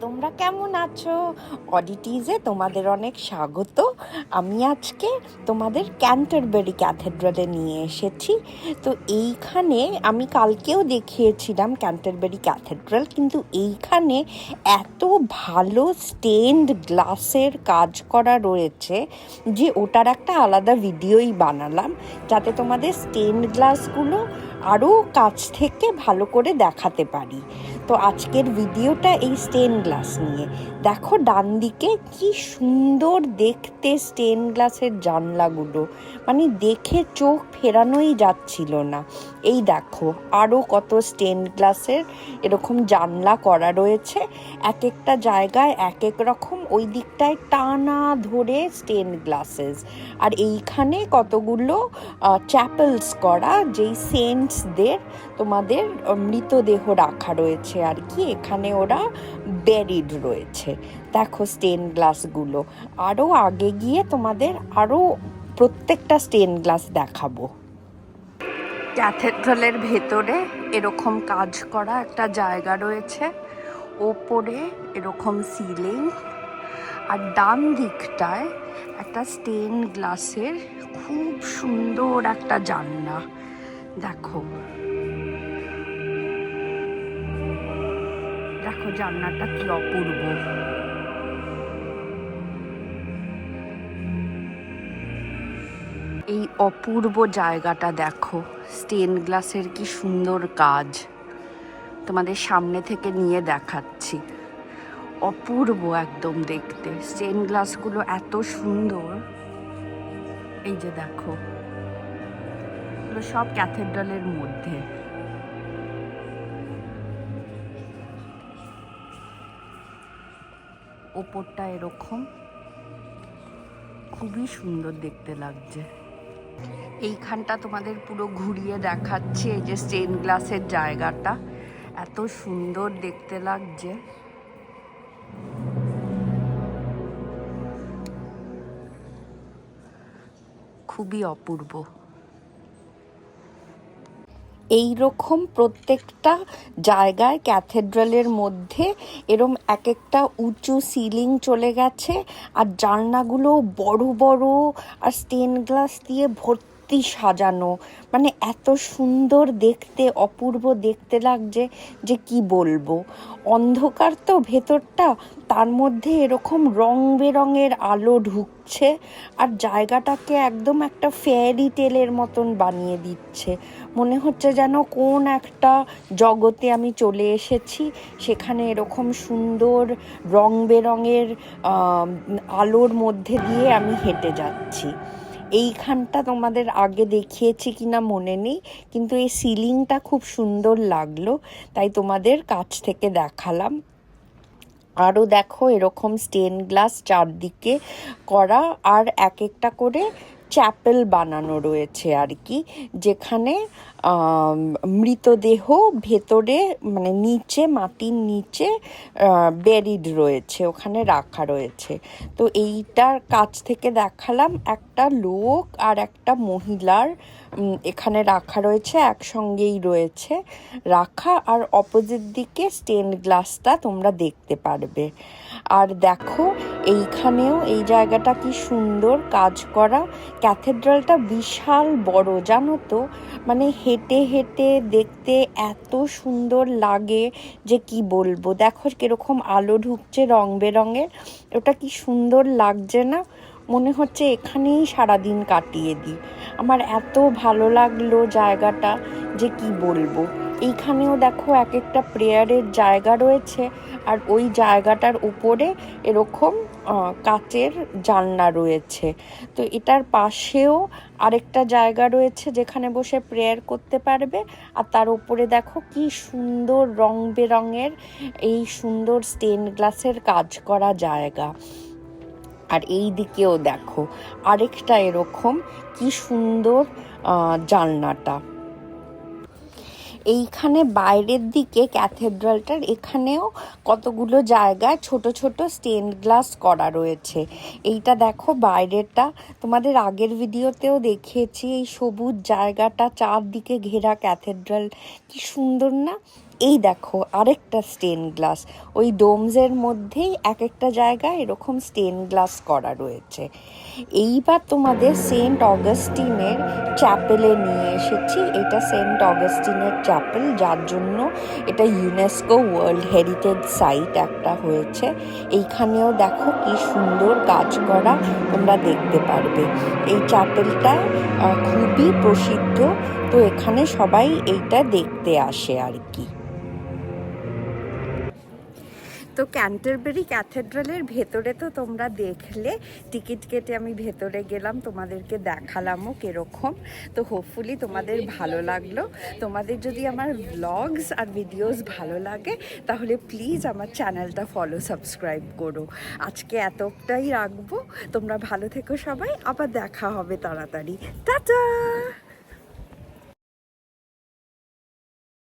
তোমরা কেমন আছো? অডিটিজে তোমাদের অনেক স্বাগত। আমি আজকে তোমাদের ক্যান্টারবারি ক্যাথেড্রালে নিয়ে এসেছি। তো এইখানে আমি কালকেও দেখিয়েছিলাম ক্যান্টারবারি ক্যাথেড্রাল, কিন্তু এইখানে এত ভালো স্টেনড গ্লাসের কাজ করা রয়েছে যে ওটার একটা আলাদা ভিডিওই বানালাম, যাতে তোমাদের স্টেনড গ্লাসগুলো আরও কাছ থেকে ভালো করে দেখাতে পারি। তো আজকের ভিডিওটা এই স্টেন গ্লাস নিয়ে। দেখো ডান দিকে কি সুন্দর দেখতে স্টেন গ্লাসের জানলাগুলো, মানে দেখে চোখ ফেরানোই যাচ্ছিল না। এই দেখো আরও কত স্টেন গ্লাসের এরকম জানলা করা রয়েছে, এক একটা জায়গায় এক এক রকম, ওই দিকটায় টানা ধরে স্টেন গ্লাসেস। আর এইখানে কতগুলো চ্যাপেলস করা, যেই সেন্টসদের তোমাদের মৃতদেহ রাখা রয়েছে আর কি, এখানে ওরা ব্যারিড রয়েছে। দেখো স্টেন গ্লাসগুলো, আরও আগে গিয়ে তোমাদের আরও প্রত্যেকটা স্টেন গ্লাস দেখাবো। ক্যাথেড্রালের ভেতরে এরকম কাজ করা একটা জায়গা রয়েছে, ওপরে এরকম সিলিং, আর ডান দিকটায় একটা স্টেন গ্লাসের খুব সুন্দর একটা জানলা। দেখো দেখো জানলাটা কি অপূর্ব। এই অপূর্ব জায়গাটা দেখো, স্টেন গ্লাসের কি সুন্দর কাজ, তোমাদের সামনে থেকে নিয়ে দেখাচ্ছি। অপূর্ব একদম দেখতে, স্টেন গ্লাসগুলো এত সুন্দর। এই যে দেখো, এগুলো সব ক্যাথেড্রালের মধ্যে। ওপরটা এরকম খুবই সুন্দর দেখতে লাগছে। এইখানটা তোমাদের পুরো ঘুরিয়ে দেখাচ্ছি। এই যে স্টেন গ্লাসের জায়গাটা এত সুন্দর দেখতে লাগছে। খুবই অপূর্ব। এই রকম প্রত্যেকটা জায়গায় ক্যাথেড্রালের মধ্যে এরম এক একটা উঁচু সিলিং চলে গেছে, আর জানলাগুলো বড় বড় আর স্টেন গ্লাস দিয়ে ভর্তি সাজানো, মানে এত সুন্দর দেখতে, অপূর্ব দেখতে লাগছে যে কি বলবো। অন্ধকার তো ভেতরটা, তার মধ্যে এরকম রং বেরঙের আলো ঢুকছে আর জায়গাটাকে একদম একটা ফেয়ারি টেলের মতন বানিয়ে দিচ্ছে। মনে হচ্ছে যেন কোন একটা জগতে আমি চলে এসেছি, সেখানে এরকম সুন্দর রং বেরঙের আলোর মধ্যে দিয়ে আমি হেঁটে যাচ্ছি। এইখানটা তোমাদের আগে দেখিয়েছি কিনা মনে নেই, কিন্তু এই সিলিংটা খুব সুন্দর লাগলো, তাই তোমাদের কাছ থেকে দেখালাম। আরও দেখো এরকম স্টেন গ্লাস চারদিকে করা, আর এক একটা করে চ্যাপেল বানানো রয়েছে আর কি, যেখানে মৃতদেহ ভেতরে মানে নিচে, মাটির নিচে ব্যারিড রয়েছে, ওখানে রাখা রয়েছে। তো এইটার কাছ থেকে দেখালাম, একটা লোক আর একটা মহিলার এখানে রাখা রয়েছে, একসঙ্গেই রয়েছে রাখা, আর অপোজিট দিকে স্টেন গ্লাসটা তোমরা দেখতে পারবে। আর দেখো এইখানেও এই জায়গাটা কি সুন্দর কাজ করা। ক্যাথেড্রালটা বিশাল বড় জানো তো, মানে হেঁটে হেঁটে দেখতে এত সুন্দর লাগে যে কি বলবো। দেখো কিরকম আলো ঢুকছে রং বেরঙের, ওটা কি সুন্দর লাগছে না? মনে হচ্ছে এখানেই সারাদিন কাটিয়ে দিই। আমার এত ভালো লাগলো জায়গাটা যে কি বলবো। এইখানেও দেখো এক একটা প্রেয়ারের জায়গা রয়েছে, আর ওই জায়গাটার উপরে এরকম কাচের জানলা রয়েছে। তো এটার পাশেও আরেকটা জায়গা রয়েছে যেখানে বসে প্রেয়ার করতে পারবে, আর তার উপরে দেখো কি সুন্দর রং বেরঙের এই সুন্দর স্টেন গ্লাসের কাজ করা জায়গা। আর এই দিকেও দেখো আরেকটা এরকম কি সুন্দর জানলাটা। এইখানে বাইরের দিকে ক্যাথেড্রালটার এখানেও কতগুলো জায়গায় ছোট ছোট স্টেন গ্লাস করা রয়েছে। এইটা দেখো বাইরেটা, তোমাদের আগের ভিডিওতেও দেখিয়েছি। এই সবুজ জায়গাটা চারদিকে ঘেরা ক্যাথেড্রাল, কি সুন্দর না? এই দেখো আরেকটা স্টেন গ্লাস, ওই ডোমসের মধ্যেই এক একটা জায়গায় এরকম স্টেন গ্লাস করা রয়েছে। এইবার তোমাদের সেন্ট অগাস্টিনের চ্যাপেলে নিয়ে এসেছি। এটা সেন্ট অগাস্টিনের চ্যাপেল, যার জন্য এটা ইউনেস্কো ওয়ার্ল্ড হেরিটেজ সাইট একটা হয়েছে। এইখানেও দেখো কি সুন্দর কাজ করা, তোমরা দেখতে পারবে। এই চ্যাপেলটা খুবই প্রসিদ্ধ, তো এখানে সবাই এইটা দেখতে আসে আর কি। তো ক্যান্টারবেরি ক্যাথেড্রালের ভেতরে তো তোমরা দেখলে, টিকিট কেটে আমি ভেতরে গেলাম, তোমাদেরকে দেখালামও কীরকম। তো হোপফুলি তোমাদের ভালো লাগলো। তোমাদের যদি আমার ব্লগস আর ভিডিওস ভালো লাগে তাহলে প্লিজ আমার চ্যানেলটা ফলো সাবস্ক্রাইব করো। আজকে এতটাই রাখবো, তোমরা ভালো থেকো সবাই, আবার দেখা হবে তাড়াতাড়ি। টাটা।